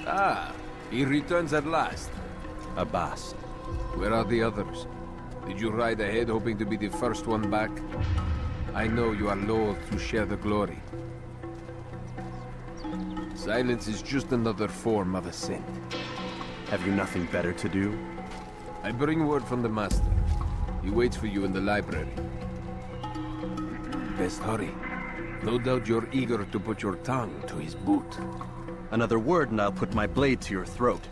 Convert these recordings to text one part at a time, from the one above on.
Ah, he returns at last. Abbas. Where are the others? Did you ride ahead hoping to be the first one back? I know you are loath to share the glory. Silence is just another form of assent. Have you nothing better to do? I bring word from the Master. He waits for you in the library. Best hurry. No doubt you're eager to put your tongue to his boot. Another word and I'll put my blade to your throat.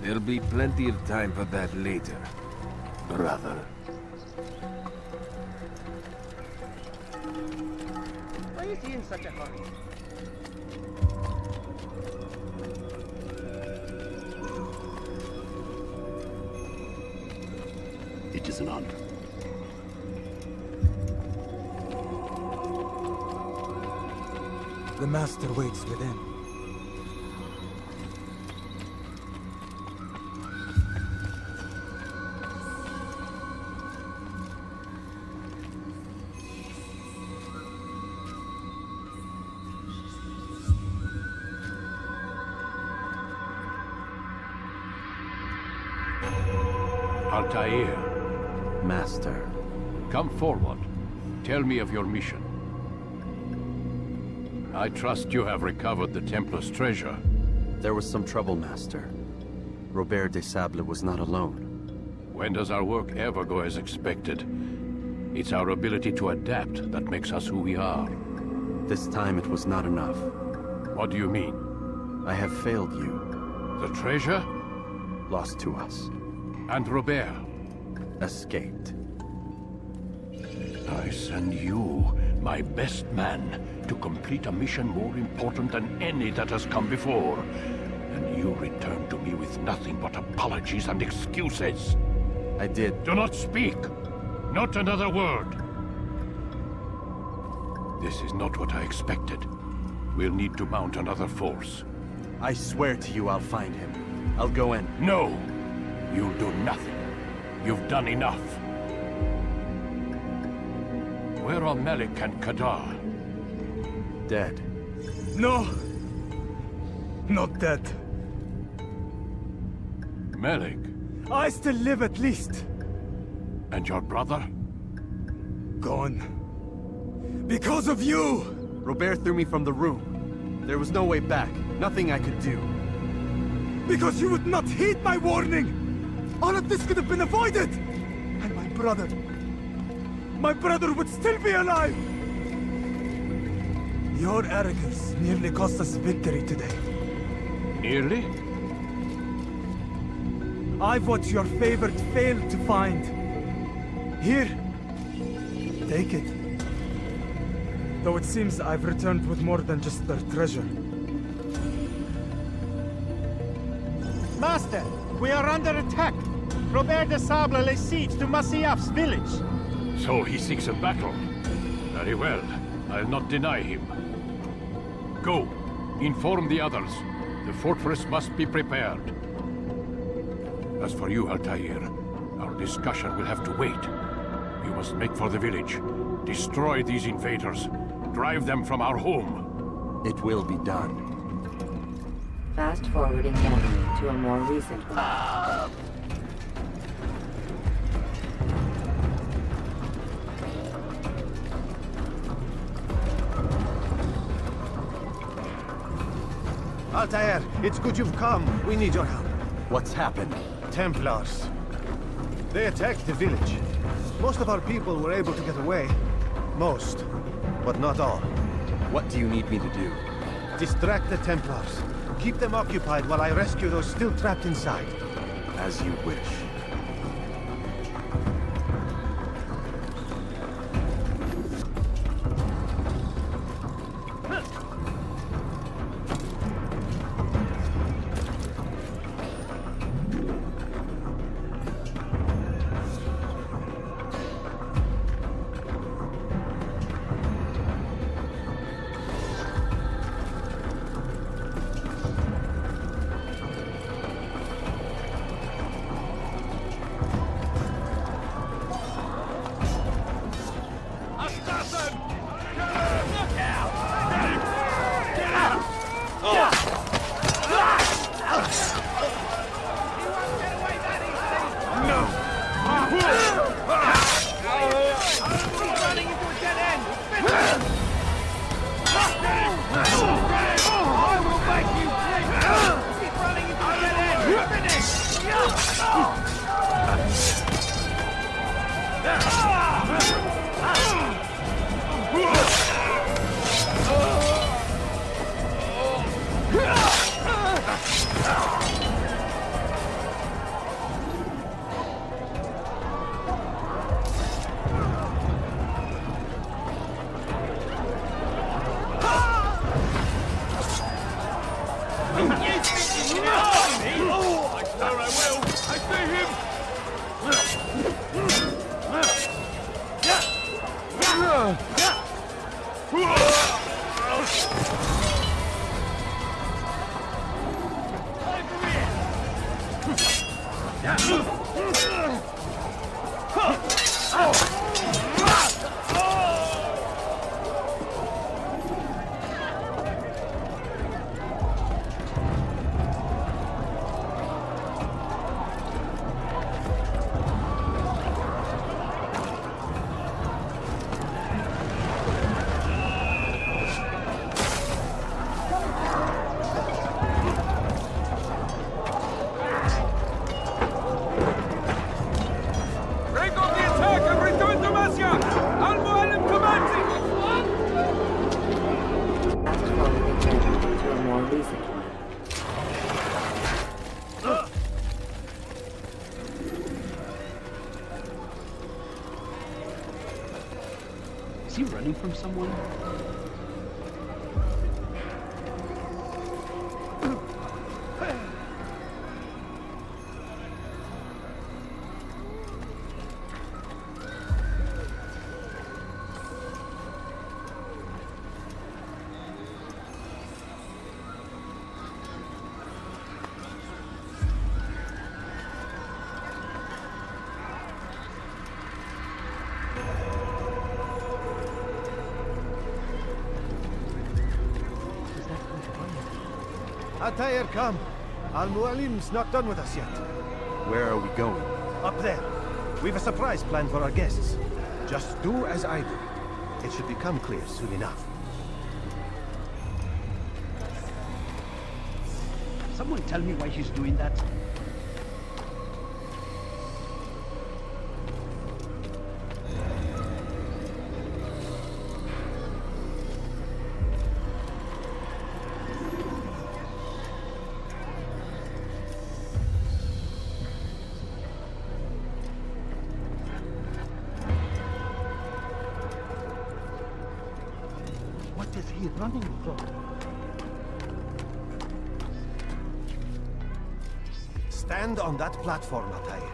There'll be plenty of time for that later, brother. Why is he in such a hurry? It is an honor. The Master waits within. Altair, Master. come forward. Tell me of your mission. I trust you have recovered the Templar's treasure. There was some trouble, Master. Robert de Sable was not alone. When does our work ever go as expected? It's our ability to adapt that makes us who we are. This time it was not enough. What do you mean? I have failed you. The treasure? Lost to us. And Robert? Escaped. I send you, my best man, to complete a mission more important than any that has come before. And you return to me with nothing but apologies and excuses. I did. Do not speak! Not another word! This is not what I expected. We'll need to mount another force. I swear to you I'll find him. I'll go in. No! You'll do nothing. You've done enough. Where are Malik and Kadar? Dead. No! Not dead. Malik? I still live at least. And your brother? Gone. Because of you! Robert threw me from the room. There was no way back. Nothing I could do. Because you would not heed my warning! All of this could have been avoided! And my brother would still be alive! Your arrogance nearly cost us victory today. Nearly? I've what your favorite failed to find. Here. Take it. Though it seems I've returned with more than just their treasure. Master, we are under attack. Robert de Sable lays siege to Masyaf's village. So he seeks a battle. Very well. I'll not deny him. Go. Inform the others. The fortress must be prepared. As for you, Altair, our discussion will have to wait. You must make for the village. Destroy these invaders. Drive them from our home. It will be done. Fast-forwarding memory to a more recent one. Altair, it's good you've come. We need your help. What's happened? Templars. They attacked the village. Most of our people were able to get away. Most, but not all. What do you need me to do? Distract the Templars. Keep them occupied while I rescue those still trapped inside. As you wish. someone? Atair, come. Al-Mualim's not done with us yet. Where are we going? Up there. We've a surprise planned for our guests. Just do as I do. It should become clear soon enough. Someone tell me why he's doing that? What is he running from? Stand on that platform, Atair.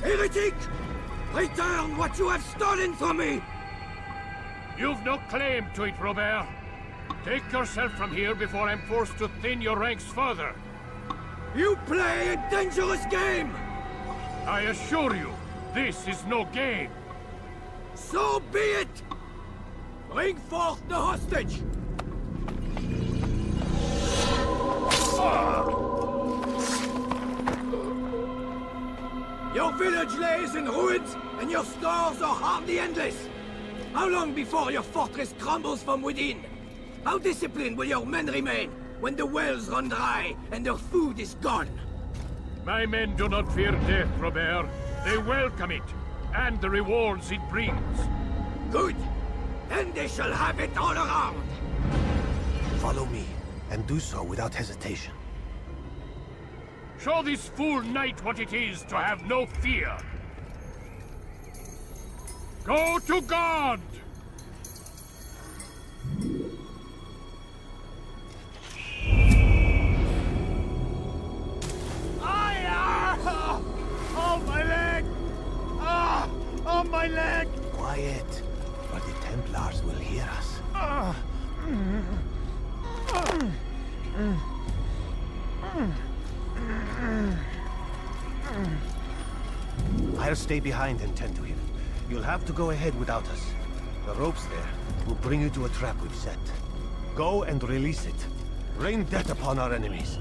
Heretic! Return what you have stolen from me! You've no claim to it, Robert. Take yourself from here before I'm forced to thin your ranks further. You play a dangerous game! I assure you, this is no game. So be it! Bring forth the hostage! Your village lays in ruins, and your stores are hardly endless. How long before your fortress crumbles from within? How disciplined will your men remain when the wells run dry and their food is gone? My men do not fear death, Robert. They welcome it, and the rewards it brings. Good. Then they shall have it all around. Follow me, and do so without hesitation. Show this fool knight what it is to have no fear. Go to God! Oh, my leg! Ah! Oh, my leg! Quiet, or the Templars will hear us. I'll stay behind and tend to him. You'll have to go ahead without us. The ropes there will bring you to a trap we've set. Go and release it. Rain death upon our enemies.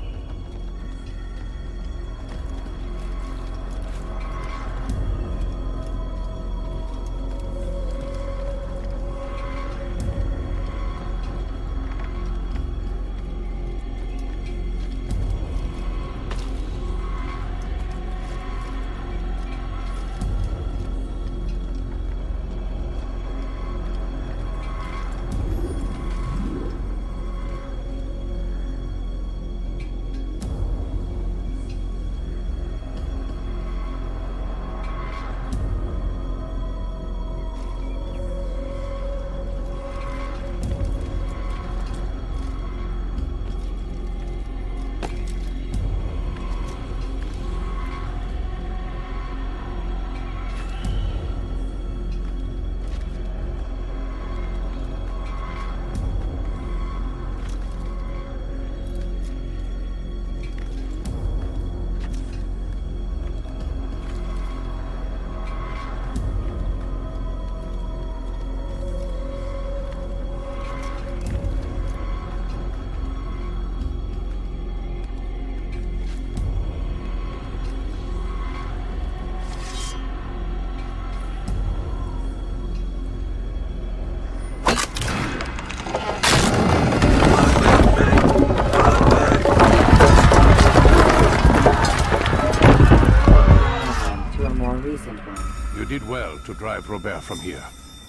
You did well to drive Robert from here.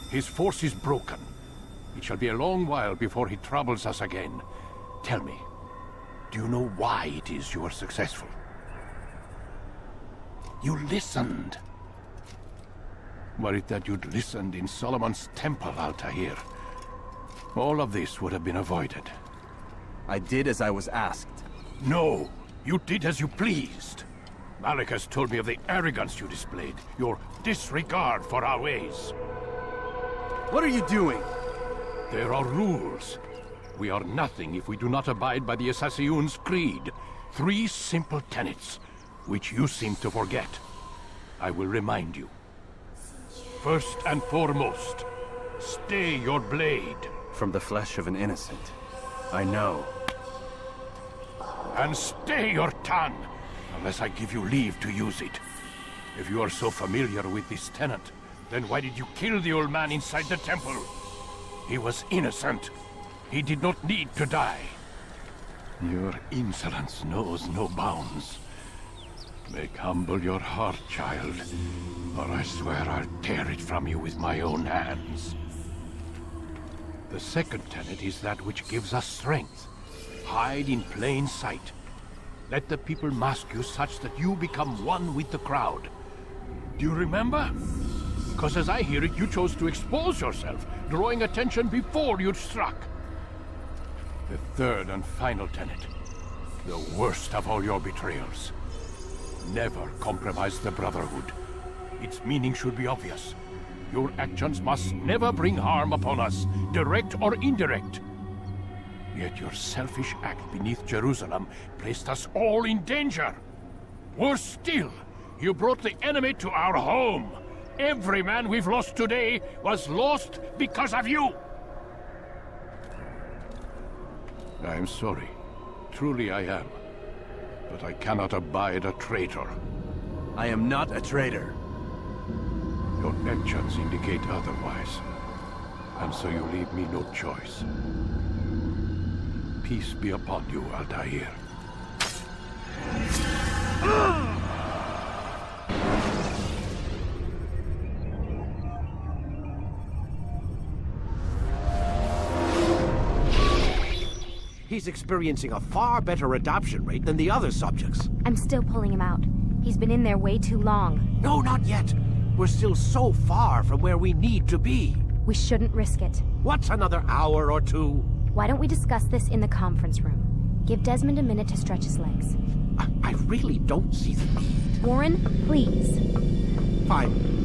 His force is broken. It shall be a long while before he troubles us again. Tell me, do you know why it is you are successful? You listened. Were it that you'd listened in Solomon's temple, Altair, all of this would have been avoided. I did as I was asked. No, you did as you pleased. Malik has told me of the arrogance you displayed, your disregard for our ways. What are you doing? There are rules. We are nothing if we do not abide by the Assassin's creed. 3 simple tenets, which you seem to forget. I will remind you. First and foremost, stay your blade. From the flesh of an innocent. I know. And stay your tongue, unless I give you leave to use it. If you are so familiar with this tenet, then why did you kill the old man inside the temple? He was innocent. He did not need to die. Your insolence knows no bounds. Make humble your heart, child, or I swear I'll tear it from you with my own hands. The second tenet is that which gives us strength. Hide in plain sight. Let the people mask you such that you become one with the crowd. Do you remember? Because as I hear it, you chose to expose yourself, drawing attention before you'd struck. The third and final tenet. The worst of all your betrayals. Never compromise the Brotherhood. Its meaning should be obvious. Your actions must never bring harm upon us, direct or indirect. Yet your selfish act beneath Jerusalem placed us all in danger. Worse still, you brought the enemy to our home. Every man we've lost today was lost because of you. I am sorry. Truly I am. But I cannot abide a traitor. I am not a traitor. Your actions indicate otherwise. And so you leave me no choice. Peace be upon you, Altair. He's experiencing a far better adoption rate than the other subjects. I'm still pulling him out. He's been in there way too long. No, not yet. We're still so far from where we need to be. We shouldn't risk it. What's another hour or 2? Why don't we discuss this in the conference room? Give Desmond a minute to stretch his legs. I really don't see the need. Warren, please. Fine.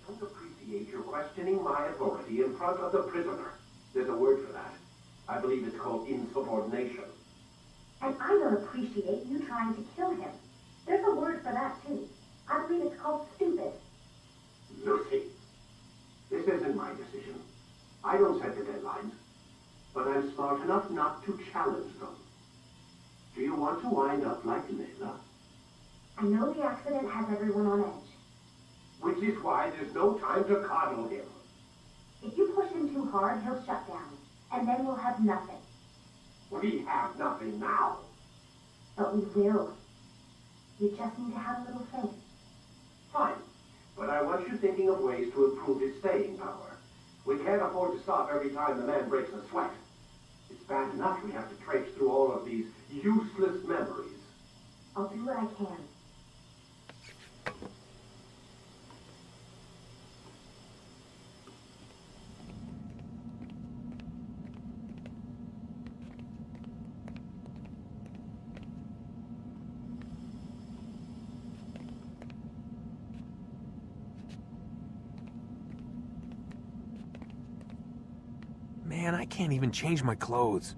Don't appreciate your questioning my authority in front of the prisoner. There's a word for that. I believe it's called insubordination. And I don't appreciate you trying to kill him. There's a word for that, too. I believe it's called stupid. Lucy, this isn't my decision. I don't set the deadlines. But I'm smart enough not to challenge them. Do you want to wind up like Layla? I know the accident has everyone on edge. Which is why there's no time to coddle him. If you push him too hard, he'll shut down. And then we'll have nothing. We have nothing now. But we will. You just need to have a little faith. Fine. But I want you thinking of ways to improve his staying power. We can't afford to stop every time the man breaks a sweat. It's bad enough we have to traipse through all of these useless memories. I'll do what I can. Man, I can't even change my clothes.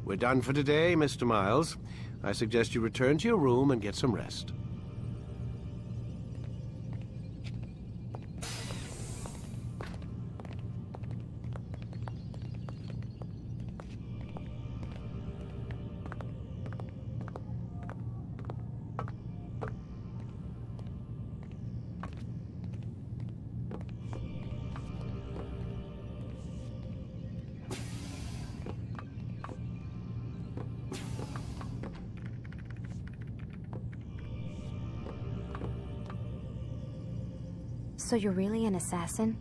We're done for today, Mr. Miles. I suggest you return to your room and get some rest. So you're really an assassin?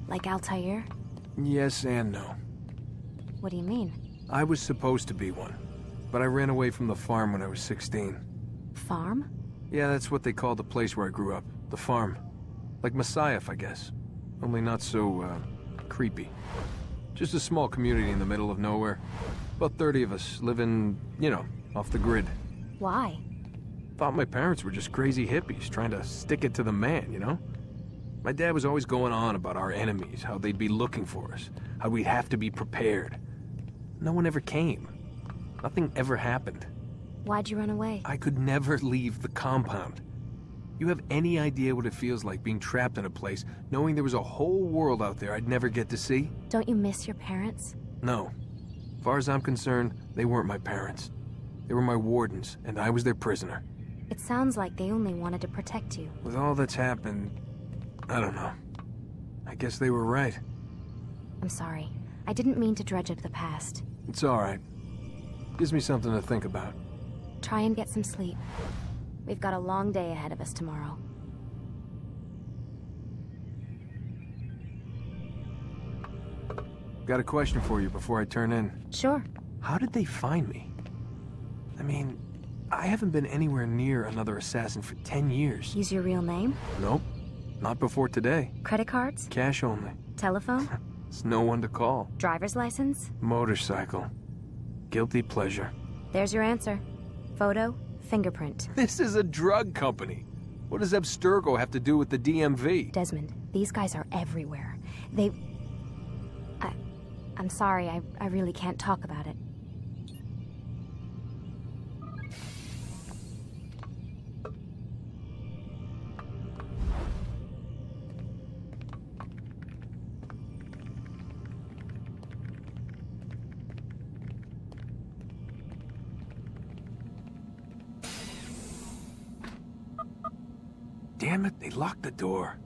Like Altair? Yes and no. What do you mean? I was supposed to be one, but I ran away from the farm when I was 16. Farm? Yeah, that's what they called the place where I grew up. The farm. Like Messiah, I guess. Only not so, creepy. Just a small community in the middle of nowhere. About 30 of us, living, you know, off the grid. Why? Thought my parents were just crazy hippies, trying to stick it to the man, you know? My dad was always going on about our enemies, how they'd be looking for us, how we'd have to be prepared. No one ever came. Nothing ever happened. Why'd you run away? I could never leave the compound. You have any idea what it feels like being trapped in a place, knowing there was a whole world out there I'd never get to see? Don't you miss your parents? No. As far as I'm concerned, they weren't my parents. They were my wardens, and I was their prisoner. It sounds like they only wanted to protect you. With all that's happened, I don't know. I guess they were right. I'm sorry. I didn't mean to dredge up the past. It's all right. Gives me something to think about. Try and get some sleep. We've got a long day ahead of us tomorrow. Got a question for you before I turn in. Sure. How did they find me? I mean, I haven't been anywhere near another assassin for 10 years. Use your real name? Nope. Not before today. Credit cards? Cash only. Telephone? There's no one to call. Driver's license? Motorcycle. Guilty pleasure. There's your answer. Photo, fingerprint. This is a drug company. What does Abstergo have to do with the DMV? Desmond, these guys are everywhere. I'm sorry, I really can't talk about it. Damn it, they locked the door.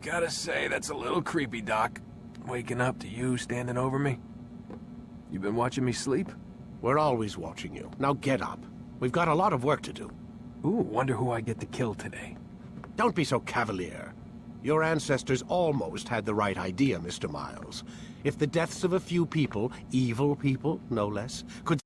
Gotta say, that's a little creepy, Doc. Waking up to you standing over me. You been watching me sleep? We're always watching you. Now get up. We've got a lot of work to do. Ooh, wonder who I get to kill today. Don't be so cavalier. Your ancestors almost had the right idea, Mr. Miles. If the deaths of a few people, evil people, no less, could